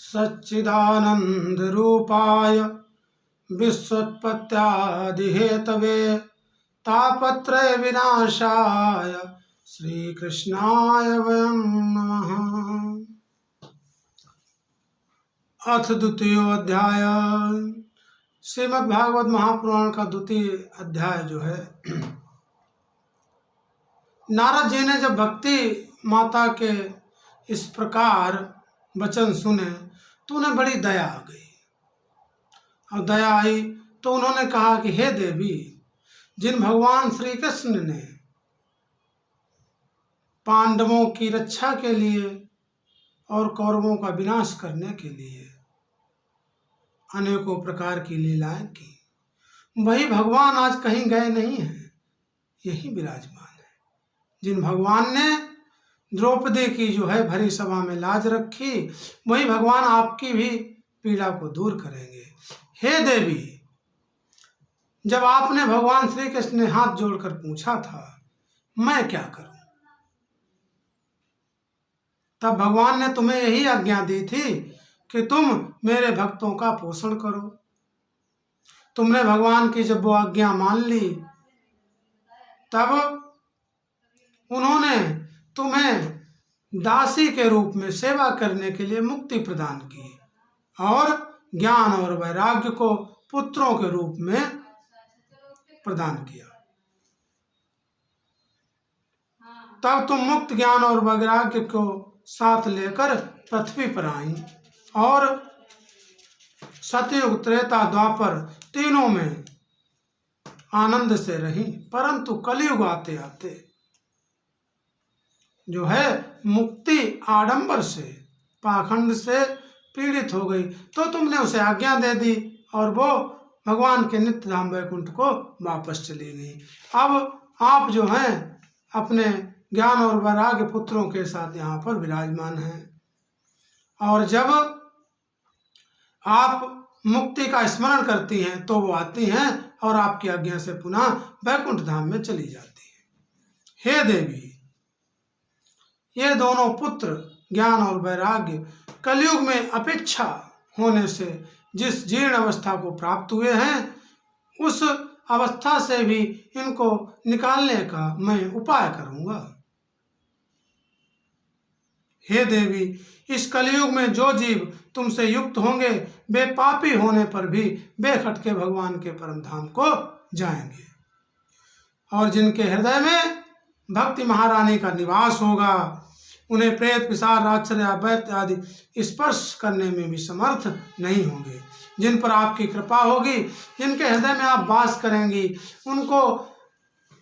सच्चिदानंद रूपाय विश्वोत्पत्त्यादिहेतवे तापत्रय विनाशाय श्री कृष्णाय वयं नमः। अथ द्वितीयोऽध्याय। श्रीमद्भागवत महापुराण का द्वितीय अध्याय जो है, नारद जी ने जब भक्ति माता के इस प्रकार वचन सुने तो उन्हें बड़ी दया आ गई। और दया आई तो उन्होंने कहा कि हे देवी, जिन भगवान श्री कृष्ण ने पांडवों की रक्षा के लिए और कौरवों का विनाश करने के लिए अनेकों प्रकार की लीलाएं की, वही भगवान आज कहीं गए नहीं हैं, यही विराजमान है। जिन भगवान ने द्रौपदी की जो है भरी सभा में लाज रखी, वही भगवान आपकी भी पीड़ा को दूर करेंगे। हे देवी, जब आपने भगवान श्री कृष्ण ने हाथ जोड़कर पूछा था मैं क्या करूं, तब भगवान ने तुम्हें यही आज्ञा दी थी कि तुम मेरे भक्तों का पोषण करो। तुमने भगवान की जब वो आज्ञा मान ली, तब उन्होंने तुम्हें दासी के रूप में सेवा करने के लिए मुक्ति प्रदान की और ज्ञान और वैराग्य को पुत्रों के रूप में प्रदान किया। तब तुम मुक्त ज्ञान और वैराग्य को साथ लेकर पृथ्वी पर आई और सतयुग, त्रेता, द्वापर तीनों में आनंद से रही। परंतु कलयुग आते आते जो है मुक्ति आडंबर से, पाखंड से पीड़ित हो गई, तो तुमने उसे आज्ञा दे दी और वो भगवान के नित्य धाम वैकुंठ को वापस चली गई। अब आप जो हैं अपने ज्ञान और वैराग्य पुत्रों के साथ यहाँ पर विराजमान हैं, और जब आप मुक्ति का स्मरण करती हैं तो वो आती हैं और आपकी आज्ञा से पुनः वैकुंठ धाम में चली जाती हैं। हे देवी, ये दोनों पुत्र ज्ञान और वैराग्य कलयुग में अपेक्षा होने से जिस जीर्ण अवस्था को प्राप्त हुए हैं, उस अवस्था से भी इनको निकालने का मैं उपाय करूंगा। हे देवी, इस कलयुग में जो जीव तुमसे युक्त होंगे, वे पापी होने पर भी बेखटके भगवान के परम धाम को जाएंगे, और जिनके हृदय में भक्ति महारानी का निवास होगा, उन्हें प्रेत, पिशाच, राक्षस या दैत्य आदि स्पर्श करने में भी समर्थ नहीं होंगे। जिन पर आपकी कृपा होगी, जिनके हृदय में आप वास करेंगी, उनको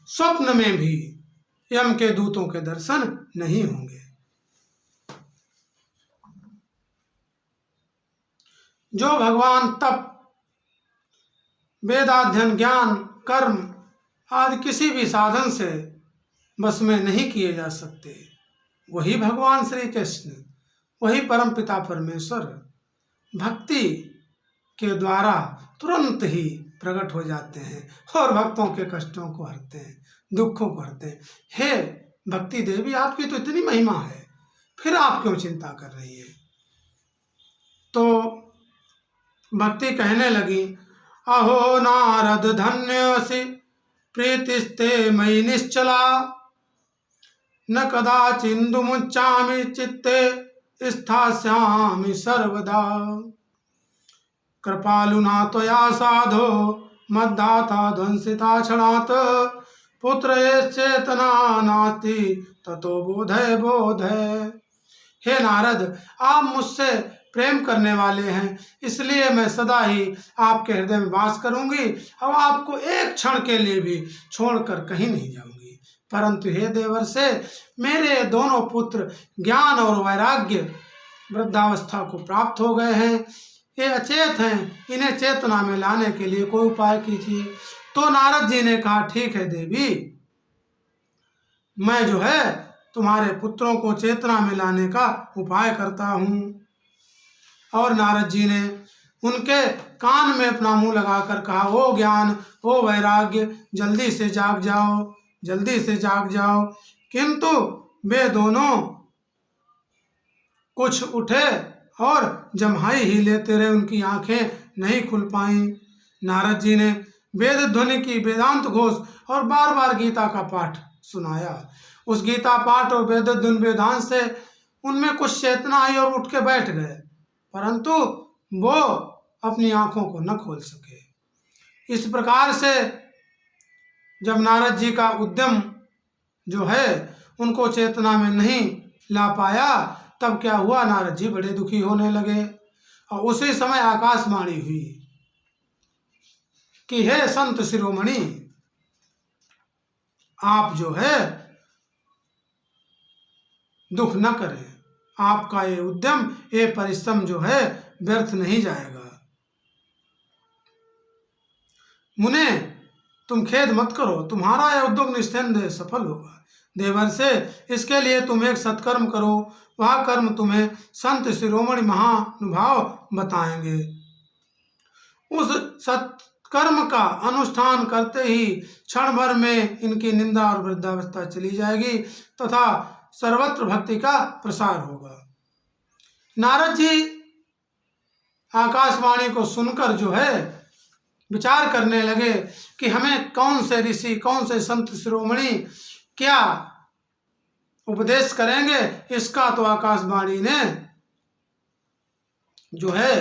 स्वप्न में भी यम के दूतों के दर्शन नहीं होंगे। जो भगवान तप, वेदाध्ययन, ज्ञान, कर्म आदि किसी भी साधन से बस में नहीं किए जा सकते, वही भगवान श्री कृष्ण, वही परम पिता परमेश्वर भक्ति के द्वारा तुरंत ही प्रकट हो जाते हैं और भक्तों के कष्टों को हरते हैं, दुखों को हरते हैं। हे भक्ति देवी, आपकी तो इतनी महिमा है, फिर आप क्यों चिंता कर रही है? तो भक्ति कहने लगी, अहो नारद धन्योऽसि प्रीतिस्ते मयि निश्चला, न कदाचिन्दुमुच्चामि चित्ते स्थास्यामि सर्वदा। कृपालुना त्वया साधो मद्दाता ध्वंसिता क्षणात्, पुत्रश्चेतना नास्ति ततो बोधय बोधय। हे नारद, आप मुझसे प्रेम करने वाले हैं, इसलिए मैं सदा ही आपके हृदय में वास करूंगी और आपको एक क्षण के लिए भी छोड़कर कहीं नहीं जाऊंगी। परंतु हे देवर से, मेरे दोनों पुत्र ज्ञान और वैराग्य वृद्धावस्था को प्राप्त हो गए हैं, ये अचेत हैं, इन्हें चेतना में लाने के लिए कोई उपाय कीजिए। तो नारद जी ने कहा, ठीक है देवी, मैं जो है तुम्हारे पुत्रों को चेतना में लाने का उपाय करता हूँ। और नारद जी ने उनके कान में अपना मुंह लगाकर कहा, ओ ज्ञान, ओ वैराग्य, जल्दी से जाग जाओ, जल्दी से जाग जाओ। किंतु वे दोनों कुछ उठे और जम्हाई ही लेते रहे, उनकी आंखें नहीं खुल पाईं। नारद जी ने वेद ध्वनि की, वेदांत घोष और बार बार गीता का पाठ सुनाया। उस गीता पाठ और वेद ध्वनि वेदांत से उनमें कुछ चेतना आई और उठ के बैठ गए, परंतु वो अपनी आंखों को न खोल सके। इस प्रकार से जब नारद जी का उद्यम जो है उनको चेतना में नहीं ला पाया, तब क्या हुआ, नारद जी बड़े दुखी होने लगे। और उसी समय आकाशवाणी हुई कि हे संत शिरोमणि, आप जो है दुख न करें, आपका ये उद्यम, ये परिश्रम जो है व्यर्थ नहीं जाएगा। मुने, तुम खेद मत करो, तुम्हारा यह उद्योग निस्संदेह सफल होगा। देवर से इसके लिए तुम एक सत्कर्म करो, वह कर्म तुम्हें संत शिरोमणि महानुभाव बताएंगे। उस सत्कर्म का अनुष्ठान करते ही क्षण भर में इनकी निंदा और वृद्धावस्था चली जाएगी तथा सर्वत्र भक्ति का प्रसार होगा। नारद जी आकाशवाणी को सुनकर जो है विचार करने लगे कि हमें कौन से ऋषि, कौन से संत शिरोमणि क्या उपदेश करेंगे, इसका तो आकाशवाणी ने जो है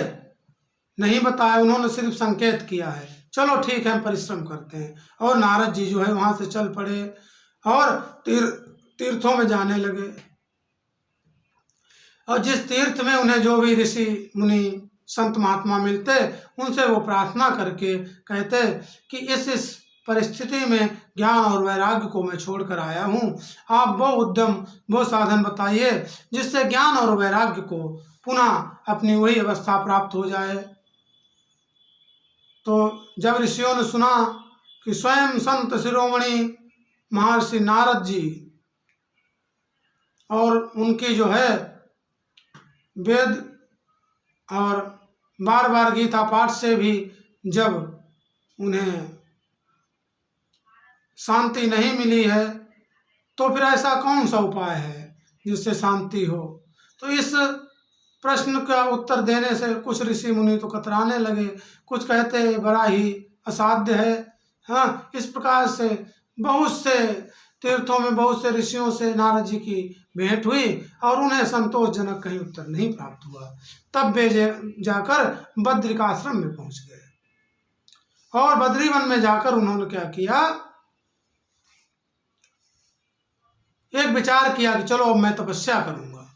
नहीं बताया, उन्होंने सिर्फ संकेत किया है। चलो ठीक है, हम परिश्रम करते हैं। और नारद जी जो है वहां से चल पड़े और तीर्थों में जाने लगे। और जिस तीर्थ में उन्हें जो भी ऋषि मुनि संत महात्मा मिलते, उनसे वो प्रार्थना करके कहते कि इस परिस्थिति में ज्ञान और वैराग्य को मैं छोड़कर आया हूँ, आप वो उद्यम, वो साधन बताइए जिससे ज्ञान और वैराग्य को पुनः अपनी वही अवस्था प्राप्त हो जाए। तो जब ऋषियों ने सुना कि स्वयं संत शिरोमणि महर्षि नारद जी और उनकी जो है वेद और बार बार गीता पाठ से भी जब उन्हें शांति नहीं मिली है, तो फिर ऐसा कौन सा उपाय है जिससे शांति हो। तो इस प्रश्न का उत्तर देने से कुछ ऋषि मुनि तो कतराने लगे, कुछ कहते बड़ा ही असाध्य है। हाँ, इस प्रकार से बहुत से तीर्थों में बहुत से ऋषियों से नारद जी की भेंट हुई और उन्हें संतोषजनक कहीं उत्तर नहीं प्राप्त हुआ। तब वे जाकर बद्रिकाश्रम में पहुंच गए और बद्रीवन में जाकर उन्होंने क्या किया, एक विचार किया कि चलो अब मैं तपस्या करूंगा।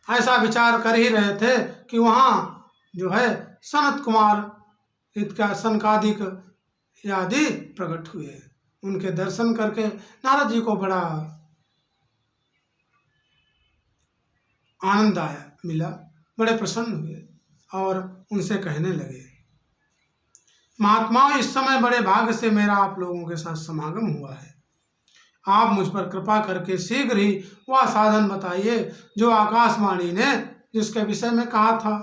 ऐसा विचार कर ही रहे थे कि वहाँ जो है सनत कुमार इनका सनकादिक आदि प्रकट हुए। उनके दर्शन करके नारद जी को बड़ा आनंद आया, मिला, बड़े प्रसन्न हुए और उनसे कहने लगे, महात्माओं, इस समय बड़े भाग्य से मेरा आप लोगों के साथ समागम हुआ है। आप मुझ पर कृपा करके शीघ्र ही वह साधन बताइए जो आकाशवाणी ने जिसके विषय में कहा था।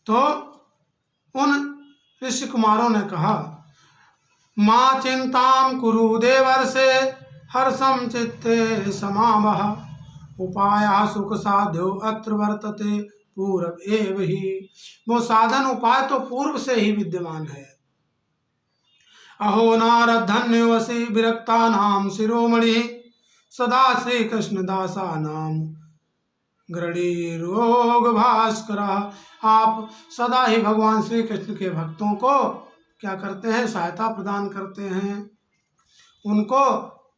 तो उन ऋषि कुमारों ने कहा, मां चिंताम कुरु देवर्षे हर्षम चित्ते समावह, उपाय सुख साध्यो अत्र वर्तते पूर्व एव ही। वो साधन उपाय तो पूर्व से ही विद्यमान है। अहो नारद धन्योऽसि विरक्ता नाम शिरोमणि, सदा श्री कृष्ण दासा नाम गृणी रोग भास्कर। आप सदा ही भगवान श्री कृष्ण के भक्तों को क्या करते हैं, सहायता प्रदान करते हैं, उनको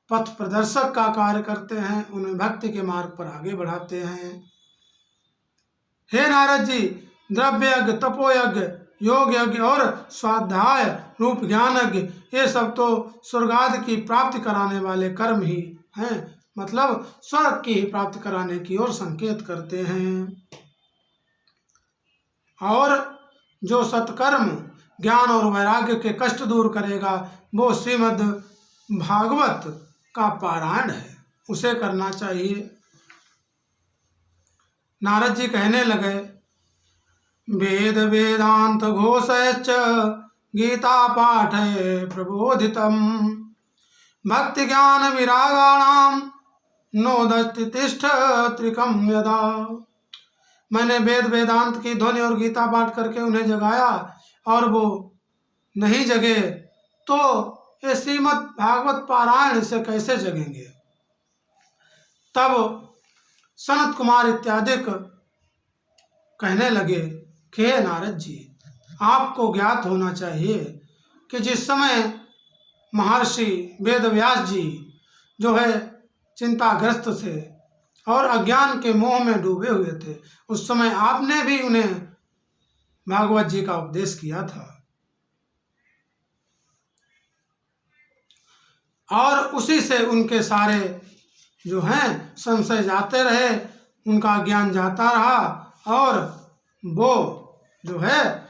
पथ प्रदर्शक का कार्य करते हैं, उन्हें भक्ति के मार्ग पर आगे बढ़ाते हैं। हे नारद जी, द्रव्य यज्ञ, तपोयज्ञ, योग यज्ञ और स्वाध्याय रूप ज्ञान यज्ञ, ये सब तो स्वर्गादि की प्राप्ति कराने वाले कर्म ही हैं, मतलब स्वर्ग की ही प्राप्ति कराने की ओर संकेत करते हैं। और जो सत्कर्म ज्ञान और वैराग्य के कष्ट दूर करेगा वो श्रीमद् भागवत का पारायण है, उसे करना चाहिए। नारद जी कहने लगे, वेद वेदांत घोषयश्च गीता पाठे प्रबोधितम, भक्ति ज्ञान विरागाणाम नोदस्ति तिष्ठ त्रिकम यदा। मैंने वेद वेदांत की ध्वनि और गीता पाठ करके उन्हें जगाया और वो नहीं जगे तो ये श्रीमद् भागवत पारायण से कैसे जगेंगे। तब सनत कुमार इत्यादि कहने लगे कि हे नारद जी, आपको ज्ञात होना चाहिए कि जिस समय महर्षि वेदव्यास जी जो है चिंताग्रस्त थे और अज्ञान के मोह में डूबे हुए थे, उस समय आपने भी उन्हें भागवत जी का उपदेश किया था और उसी से उनके सारे जो हैं संशय जाते रहे, उनका ज्ञान जाता रहा और वो जो है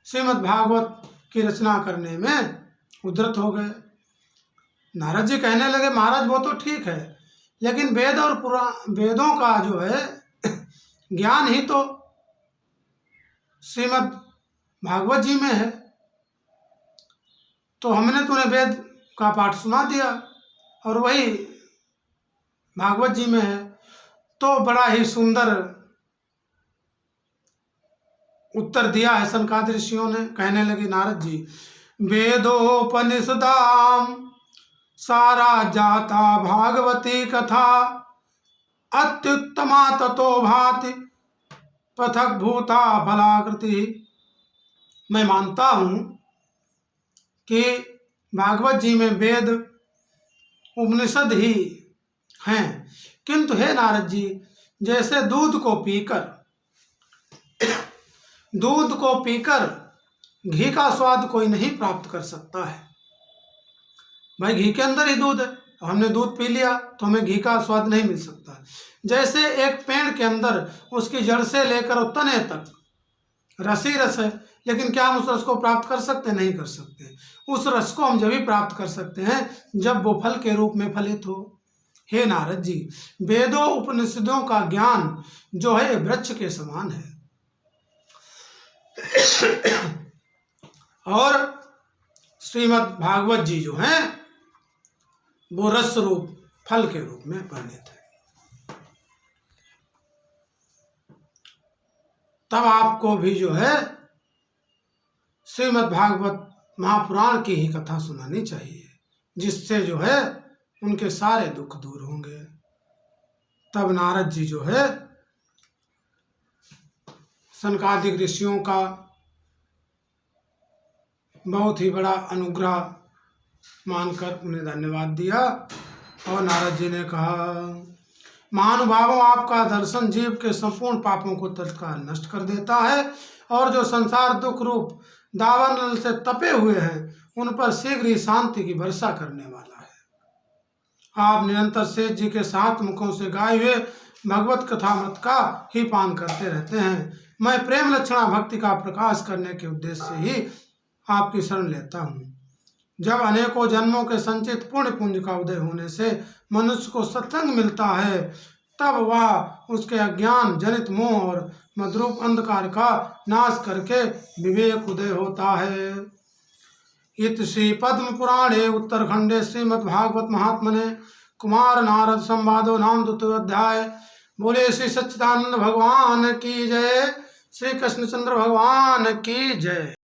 श्रीमद् भागवत की रचना करने में उद्धत हो गए। नारद जी कहने लगे, महाराज वो तो ठीक है, लेकिन वेद और वेदों का जो है ज्ञान ही तो श्रीमद् भागवत जी में है, तो हमने तुम्हें वेद का पाठ सुना दिया और वही भागवत जी में है। तो बड़ा ही सुंदर उत्तर दिया है सनकादि ऋषियों ने। कहने लगे नारद जी, वेदोपनिषदाम सारा जाता भागवती कथा अत्युत्तमा ततो भाति पृथक भूता फलाकृति। मैं मानता हूँ कि भागवत जी में वेद उपनिषद ही हैं, किंतु हे नारद जी, जैसे दूध को पीकर घी का स्वाद कोई नहीं प्राप्त कर सकता है। भाई घी के अंदर ही दूध है, हमने दूध पी लिया तो हमें घी का स्वाद नहीं मिल सकता। जैसे एक पेड़ के अंदर उसकी जड़ से लेकर तने तक रस ही रस है, लेकिन क्या हम उस रस को प्राप्त कर सकते? नहीं कर सकते। उस रस को हम जब ही प्राप्त कर सकते हैं जब वो फल के रूप में फलित हो। हे नारद जी, वेदों उपनिषदों का ज्ञान जो है वृक्ष के समान है और श्रीमद् भागवत जी जो हैं वो रस रूप फल के रूप में परिणित है। तब आपको भी जो है श्रीमद् भागवत महापुराण की ही कथा सुनानी चाहिए, जिससे जो है उनके सारे दुख दूर होंगे। तब नारद जी जो है सनकादिक ऋषियों का बहुत ही बड़ा अनुग्रह मानकर उन्हें धन्यवाद दिया और नारद जी ने कहा, महानुभावों, आपका दर्शन जीव के संपूर्ण पापों को तत्काल नष्ट कर देता है और जो संसार दुख रूप दावानल से तपे हुए हैं उन पर शीघ्र ही शांति की वर्षा करने वाला है। आप निरंतर शेष जी के 7 मुखों से गाए हुए भगवत कथामृत का ही पान करते रहते हैं। मैं प्रेम लक्षणा भक्ति का प्रकाश करने के उद्देश्य से ही आपकी शरण लेता हूँ। जब अनेकों जन्मों के संचित पुण्य पुंज का उदय होने से मनुष्य को सत्संग मिलता है, तब वह उसके अज्ञान जनित मोह और मद्रूप अंधकार का नाश करके विवेक उदय होता है। इत श्री पद्म पुराणे उत्तरखंडे श्रीमद् भागवत महात्मने कुमार नारद संवादो नाम 2 अध्याय। बोले श्री सच्चिदानंद भगवान की जय, श्री कृष्णचंद्र भगवान की जय।